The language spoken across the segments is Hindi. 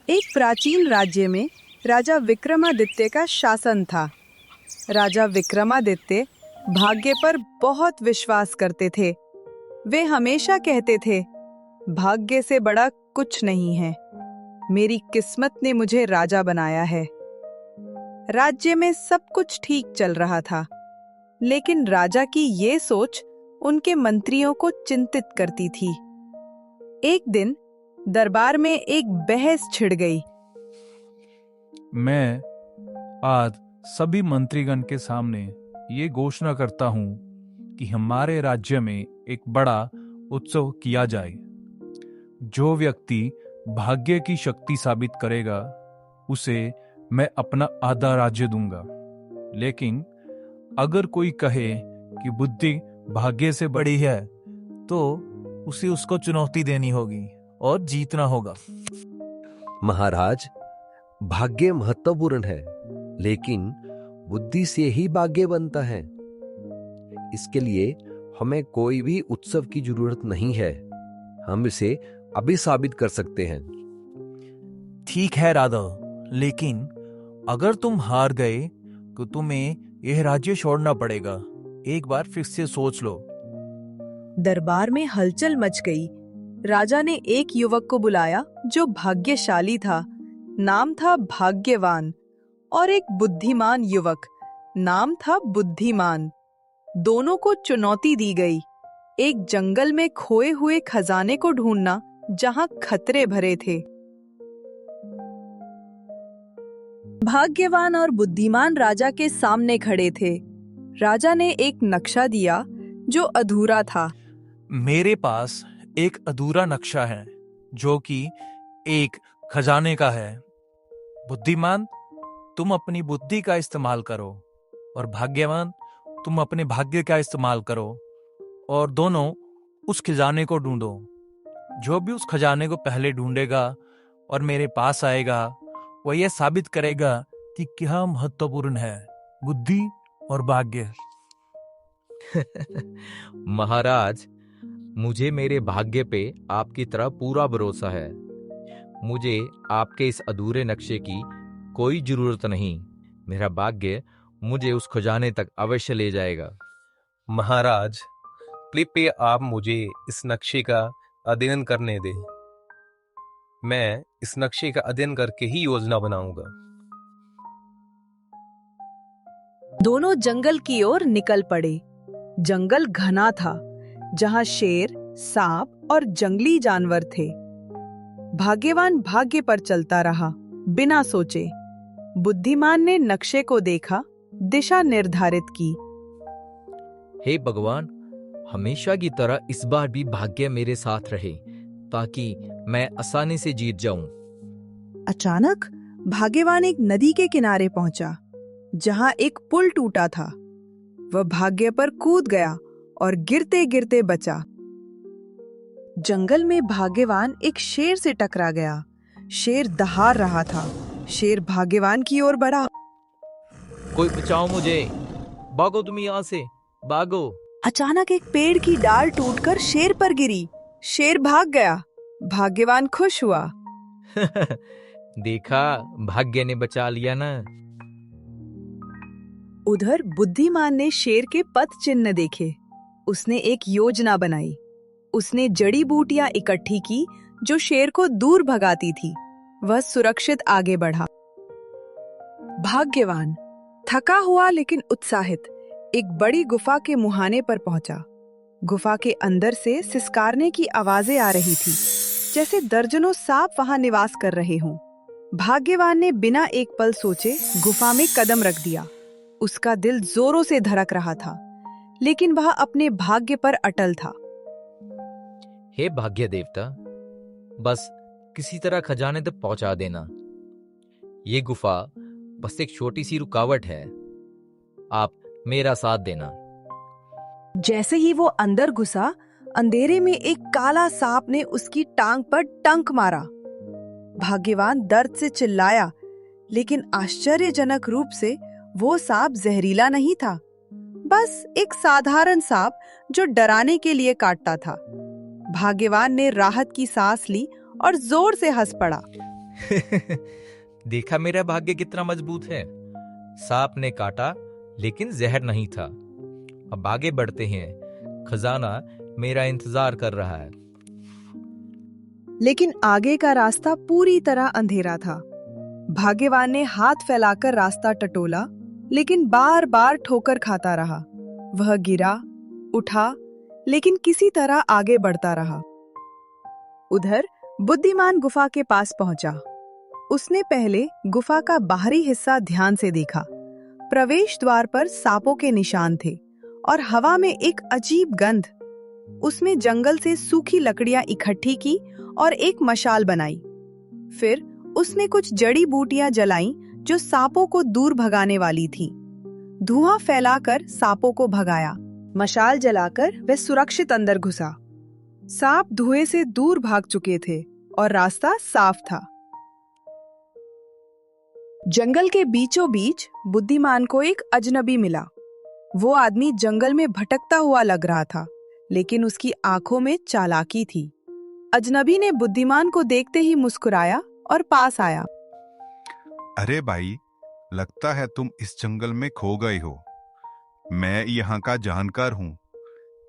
एक प्राचीन राज्य में राजा विक्रमादित्य का शासन था। राजा विक्रमादित्य भाग्य पर बहुत विश्वास करते थे। वे हमेशा कहते थे, भाग्य से बड़ा कुछ नहीं है। मेरी किस्मत ने मुझे राजा बनाया है। राज्य में सब कुछ ठीक चल रहा था, लेकिन राजा की ये सोच उनके मंत्रियों को चिंतित करती थी। एक दिन दरबार में एक बहस छिड़ गई। मैं आज सभी मंत्रीगण के सामने ये घोषणा करता हूँ कि हमारे राज्य में एक बड़ा उत्सव किया जाए। जो व्यक्ति भाग्य की शक्ति साबित करेगा उसे मैं अपना आधा राज्य दूंगा। लेकिन अगर कोई कहे कि बुद्धि भाग्य से बड़ी है तो उसे उसको चुनौती देनी होगी और जीतना होगा। महाराज, भाग्य महत्वपूर्ण है, लेकिन बुद्धि से ही भाग्य बनता है। इसके लिए हमें कोई भी उत्सव की जरूरत नहीं है। हम इसे अभी साबित कर सकते हैं। ठीक है राधा, लेकिन अगर तुम हार गए तो तुम्हें यह राज्य छोड़ना पड़ेगा। एक बार फिर से सोच लो। दरबार में हलचल मच गई। राजा ने एक युवक को बुलाया जो भाग्यशाली था। नाम था भाग्यवान, और एक बुद्धिमान युवक, नाम था बुद्धिमान। दोनों को चुनौती दी गई, एक जंगल में खोए हुए खजाने को ढूंढना जहां खतरे भरे थे। भाग्यवान और बुद्धिमान राजा के सामने खड़े थे। राजा ने एक नक्शा दिया जो अधूरा था। मेरे पास एक अधूरा नक्शा है जो कि एक खजाने का है। बुद्धिमान, तुम अपनी बुद्धि का इस्तेमाल करो, और भाग्यवान, तुम अपने भाग्य का इस्तेमाल करो, और दोनों उस खजाने को ढूंढो। जो भी उस खजाने को पहले ढूंढेगा और मेरे पास आएगा, वह यह साबित करेगा कि क्या महत्वपूर्ण है, बुद्धि और भाग्य। महाराज, मुझे मेरे भाग्य पे आपकी तरह पूरा भरोसा है। मुझे आपके इस अधूरे नक्शे की कोई जरूरत नहीं। मेरा भाग्य मुझे उस खजाने तक अवश्य ले जाएगा। महाराज, कृपया आप मुझे इस नक्शे का अध्ययन करने दें। मैं इस नक्शे का अध्ययन करके ही योजना बनाऊंगा। दोनों जंगल की ओर निकल पड़े। जंगल घना था, जहां शेर, सांप और जंगली जानवर थे। भाग्यवान भाग्य पर चलता रहा, बिना सोचे। बुद्धिमान ने नक्शे को देखा, दिशा निर्धारित की। हे भगवान, हमेशा की तरह इस बार भी भाग्य मेरे साथ रहे, ताकि मैं आसानी से जीत जाऊं। अचानक भाग्यवान एक नदी के किनारे पहुंचा, जहां एक पुल टूटा था। वह भाग्य पर कूद गया और गिरते गिरते बचा। जंगल में भाग्यवान एक शेर से टकरा गया। शेर दहाड़ रहा था। शेर भाग्यवान की ओर बढ़ा। कोई बचाओ मुझे! भागो तुम यहाँ से, भागो! अचानक एक पेड़ की डाल टूटकर शेर पर गिरी। शेर भाग गया। भाग्यवान खुश हुआ। देखा, भाग्य ने बचा लिया ना। उधर बुद्धिमान ने शेर के पथ चिन्ह देखे। उसने एक योजना बनाई। उसने जड़ी बूटियां इकट्ठी की जो शेर को दूर भगाती थी। वह सुरक्षित आगे बढ़ा। भाग्यवान थका हुआ लेकिन उत्साहित एक बड़ी गुफा के मुहाने पर पहुंचा। गुफा के अंदर से सिसकारने की आवाजें आ रही थी, जैसे दर्जनों सांप वहां निवास कर रहे हों। भाग्यवान ने बिना एक पल सोचे गुफा में कदम रख दिया। उसका दिल जोरों से धड़क रहा था, लेकिन वह अपने भाग्य पर अटल था। हे भाग्य देवता, बस किसी तरह खजाने तक पहुंचा देना। ये गुफा बस एक छोटी सी रुकावट है। आप मेरा साथ देना। जैसे ही वो अंदर घुसा, अंधेरे में एक काला सांप ने उसकी टांग पर टंक मारा। भाग्यवान दर्द से चिल्लाया, लेकिन आश्चर्यजनक रूप से वो सांप जहरीला नहीं था, बस एक साधारण सांप जो डराने के लिए काटता था। भाग्यवान ने राहत की सांस ली और जोर से हंस पड़ा। देखा मेरा भाग्य कितना मजबूत है। सांप ने काटा लेकिन जहर नहीं था। अब आगे बढ़ते हैं, खजाना मेरा इंतजार कर रहा है। लेकिन आगे का रास्ता पूरी तरह अंधेरा था। भाग्यवान ने हाथ फैलाकर रास्ता टटोला, लेकिन बार बार ठोकर खाता रहा। वह गिरा, उठा, लेकिन किसी तरह आगे बढ़ता रहा। उधर बुद्धिमान गुफा के पास पहुंचा। उसने पहले गुफा का बाहरी हिस्सा ध्यान से देखा। प्रवेश द्वार पर सांपों के निशान थे और हवा में एक अजीब गंध। उसने जंगल से सूखी लकड़ियां इकट्ठी की और एक मशाल बनाई। फिर उसने कुछ जड़ी बूटियां जलाईं जो सांपों को दूर भगाने वाली थी। धुआं फैलाकर सांपों को भगाया। मशाल जलाकर वह सुरक्षित अंदर घुसा। सांप धुएं से दूर भाग चुके थे और रास्ता साफ था। जंगल के बीचों बीच बुद्धिमान को एक अजनबी मिला। वो आदमी जंगल में भटकता हुआ लग रहा था, लेकिन उसकी आंखों में चालाकी थी। अजनबी ने बुद्धिमान को देखते ही मुस्कुराया और पास आया। अरे भाई, लगता है तुम इस जंगल में खो गए हो। मैं यहाँ का जानकार हूँ।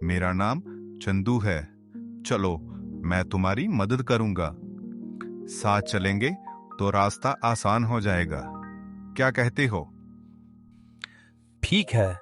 मेरा नाम चंदू है। चलो, मैं तुम्हारी मदद करूंगा। साथ चलेंगे तो रास्ता आसान हो जाएगा। क्या कहते हो? ठीक है,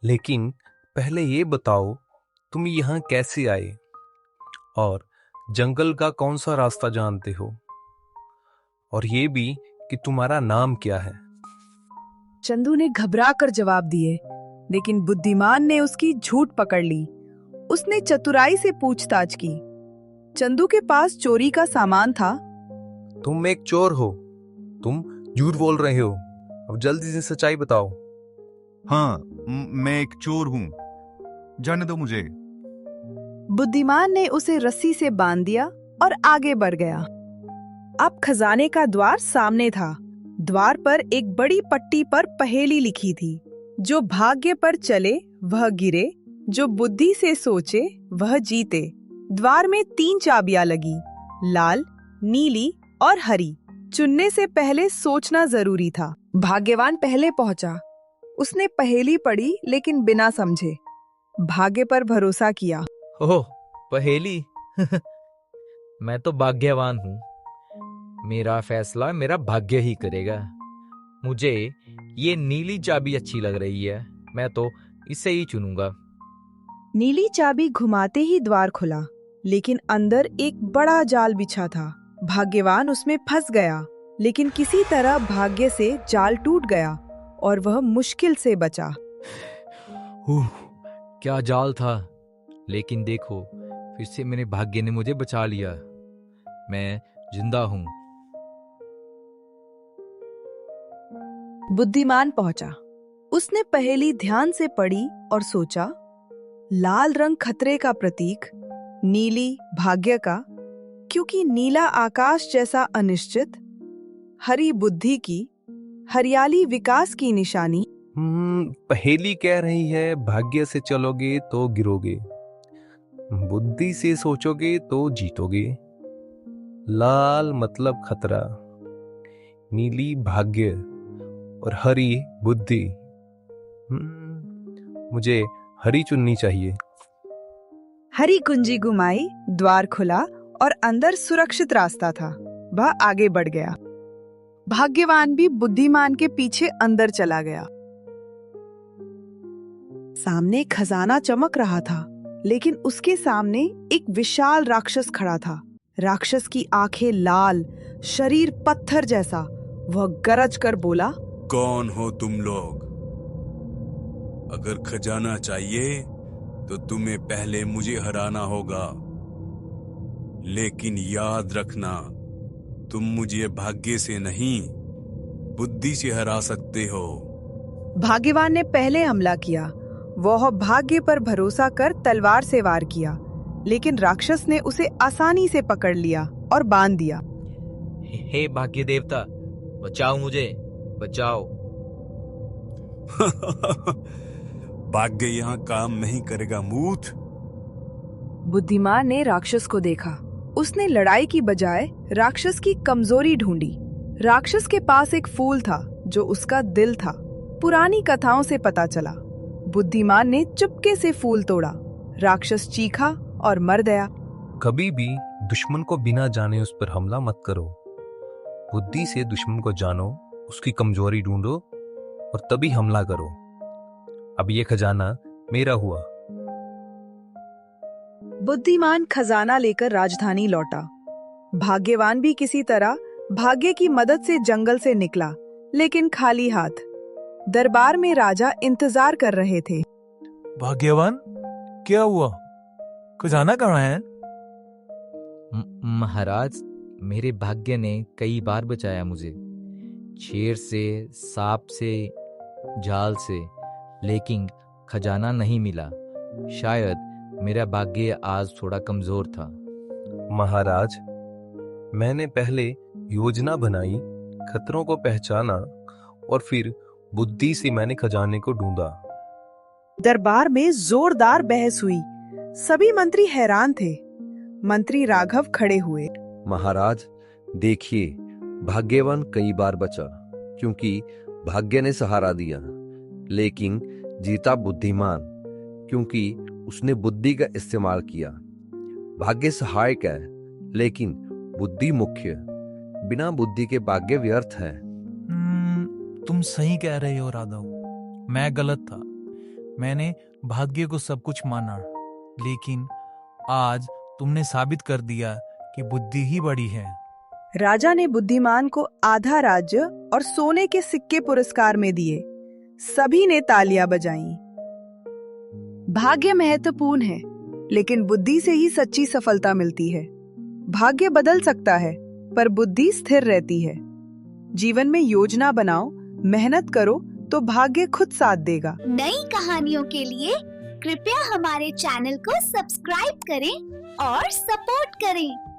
लेकिन पहले ये बताओ तुम यहाँ कैसे आए और जंगल का कौन सा रास्ता जानते हो, और ये भी कि तुम्हारा नाम क्या है। चंदू ने घबराकर जवाब दिए, लेकिन बुद्धिमान ने उसकी झूठ पकड़ ली। उसने चतुराई से पूछताछ की। चंदू के पास चोरी का सामान था। तुम एक चोर हो। तुम झूठ बोल रहे हो। अब जल्दी से सच्चाई बताओ। हाँ, मैं एक चोर हूँ। जाने दो मुझे। बुद्धिमान ने उसे रस्सी से बांध दिया और आगे बढ़ गया। अब खजाने का द्वार सामने था। द्वार पर एक बड़ी पट्टी पर पहेली लिखी थी। जो भाग्य पर चले वह गिरे, जो बुद्धि से सोचे वह जीते। द्वार में 3 चाबियां लगी, लाल, नीली और हरी। चुनने से पहले सोचना जरूरी था। भाग्यवान पहले पहुंचा। उसने पहेली पढ़ी लेकिन बिना समझे। भाग्य पर भरोसा किया। ओह, पहेली। मैं तो भाग्यवान हूँ। मेरा फैसला मेरा भाग्य ही करेगा। मुझे ये नीली चाबी अच्छी लग रही है। मैं तो इसे ही चुनूंगा। नीली चाबी घुमाते ही द्वार खुला, लेकिन अंदर एक बड़ा जाल बिछा था। भाग्यवान उसमें फंस गया, लेकिन किसी तरह भाग्य से जाल टूट गया और वह मुश्किल से बचा। क्या जाल था, लेकिन देखो, फिर से मेरे भाग्य ने मुझे बचा लिया। मैं जिंदा हूँ। बुद्धिमान पहुंचा। उसने पहेली ध्यान से पढ़ी और सोचा, लाल रंग खतरे का प्रतीक, नीली भाग्य का, क्योंकि नीला आकाश जैसा अनिश्चित, हरी बुद्धि की, हरियाली विकास की निशानी। पहेली कह रही है भाग्य से चलोगे तो गिरोगे, बुद्धि से सोचोगे तो जीतोगे। लाल मतलब खतरा, नीली भाग्य और हरी बुद्धि। मुझे हरी चुननी चाहिए। हरी कुंजी घुमाई, द्वार खुला और अंदर सुरक्षित रास्ता था। वह आगे बढ़ गया। भाग्यवान भी बुद्धिमान के पीछे अंदर चला गया। सामने खजाना चमक रहा था, लेकिन उसके सामने एक विशाल राक्षस खड़ा था। राक्षस की आंखें लाल, शरीर पत्थर जैसा। वह गरज कर बोला, कौन हो तुम लोग? अगर खजाना चाहिए तो तुम्हें पहले मुझे हराना होगा। लेकिन याद रखना, तुम मुझे भाग्य से नहीं, बुद्धि से हरा सकते हो। भाग्यवान ने पहले हमला किया। वह भाग्य पर भरोसा कर तलवार से वार किया, लेकिन राक्षस ने उसे आसानी से पकड़ लिया और बांध दिया। हे भाग्य देवता, बचाओ मुझे, बचाओ। भाग्य यहाँ काम नहीं करेगा मूर्ख। बुद्धिमान ने राक्षस को देखा। उसने लड़ाई की बजाय राक्षस की कमजोरी ढूंढी। राक्षस के पास एक फूल था जो उसका दिल था। पुरानी कथाओं से पता चला। बुद्धिमान ने चुपके से फूल तोड़ा। राक्षस चीखा और मर गया। कभी भी दुश्मन को बिना जाने उस पर हमला मत करो। बुद्धि से दुश्मन को जानो, उसकी कमजोरी ढूंढो और तभी हमला करो। अब ये खजाना मेरा हुआ। बुद्धिमान खजाना लेकर राजधानी लौटा। भाग्यवान भी किसी तरह भाग्य की मदद से जंगल से निकला, लेकिन खाली हाथ। दरबार में राजा इंतजार कर रहे थे। भाग्यवान, क्या हुआ? खजाना कहाँ है? महाराज, मेरे भाग्य ने कई बार बचाया मुझे, शेर से, सांप से, जाल से, लेकिन खजाना नहीं मिला। शायद मेरा भाग्य आज थोड़ा कमजोर था। महाराज, मैंने पहले योजना बनाई, खतरों को पहचाना और फिर बुद्धि से मैंने खजाने को ढूंढा। दरबार में जोरदार बहस हुई। सभी मंत्री हैरान थे। मंत्री राघव खड़े हुए। महाराज, देखिए, भाग्यवान कई बार बचा क्योंकि भाग्य ने सहारा दिया, लेकिन जीता बुद्धिमान क्योंकि उसने बुद्धि का इस्तेमाल किया। भाग्य सहायक है, लेकिन बुद्धि मुख्य। बिना बुद्धि के भाग्य व्यर्थ है। तुम सही कह रहे हो राघव। मैं गलत था। मैंने भाग्य को सब कुछ माना, लेकिन आज तुमने साबित कर दिया कि बुद्धि ही बड़ी है। राजा ने बुद्धिमान को आधा राज्य और सोने के सिक्के पुरस्कार में दिए। सभी ने तालियां बजाईं। भाग्य महत्वपूर्ण है, लेकिन बुद्धि से ही सच्ची सफलता मिलती है। भाग्य बदल सकता है, पर बुद्धि स्थिर रहती है। जीवन में योजना बनाओ, मेहनत करो तो भाग्य खुद साथ देगा। नई कहानियों के लिए कृपया हमारे चैनल को सब्सक्राइब करें और सपोर्ट करें।